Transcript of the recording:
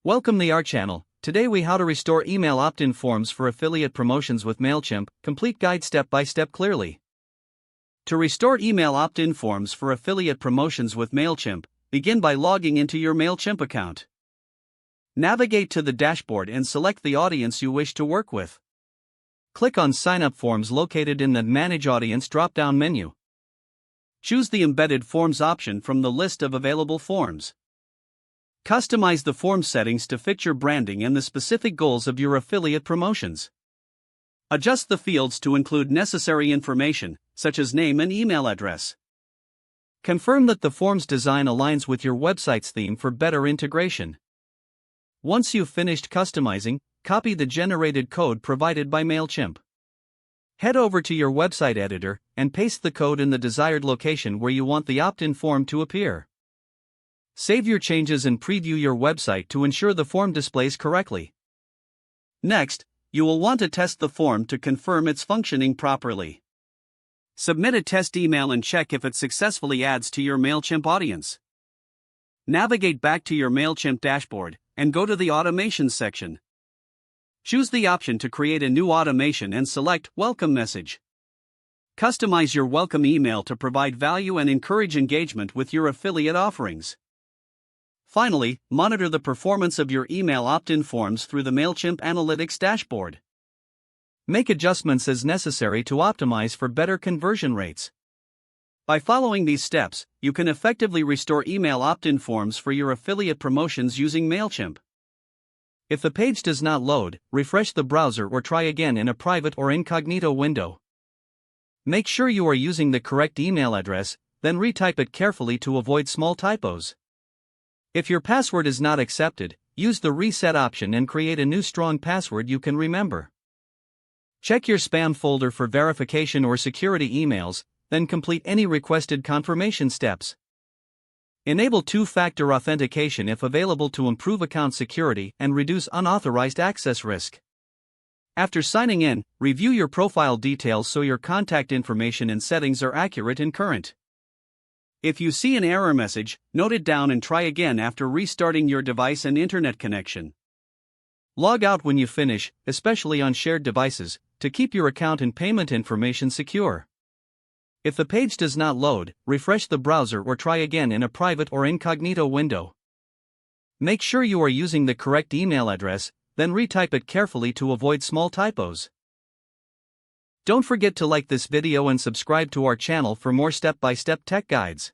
Welcome to our channel. Today we how to restore email opt-in forms for affiliate promotions with Mailchimp. Complete guide step by step clearly. To restore email opt-in forms for affiliate promotions with Mailchimp, begin by logging into your Mailchimp account. Navigate to the dashboard and select the audience you wish to work with. Click on Sign Up Forms located in the Manage Audience drop-down menu. Choose the Embedded Forms option from the list of available forms. Customize the form settings to fit your branding and the specific goals of your affiliate promotions. Adjust the fields to include necessary information, such as name and email address. Confirm that the form's design aligns with your website's theme for better integration. Once you've finished customizing, copy the generated code provided by Mailchimp. Head over to your website editor and paste the code in the desired location where you want the opt-in form to appear. Save your changes and preview your website to ensure the form displays correctly. Next, you will want to test the form to confirm it's functioning properly. Submit a test email and check if it successfully adds to your Mailchimp audience. Navigate back to your Mailchimp dashboard and go to the Automation section. Choose the option to create a new automation and select Welcome Message. Customize your welcome email to provide value and encourage engagement with your affiliate offerings. Finally, monitor the performance of your email opt-in forms through the Mailchimp Analytics dashboard. Make adjustments as necessary to optimize for better conversion rates. By following these steps, you can effectively restore email opt-in forms for your affiliate promotions using Mailchimp. If the page does not load, refresh the browser or try again in a private or incognito window. Make sure you are using the correct email address, then retype it carefully to avoid small typos. If your password is not accepted, use the reset option and create a new strong password you can remember. Check your spam folder for verification or security emails, then complete any requested confirmation steps. Enable two-factor authentication if available to improve account security and reduce unauthorized access risk. After signing in, review your profile details so your contact information and settings are accurate and current. If you see an error message, note it down and try again after restarting your device and internet connection. Log out when you finish, especially on shared devices, to keep your account and payment information secure. If the page does not load, refresh the browser or try again in a private or incognito window. Make sure you are using the correct email address, then retype it carefully to avoid small typos. Don't forget to like this video and subscribe to our channel for more step-by-step tech guides.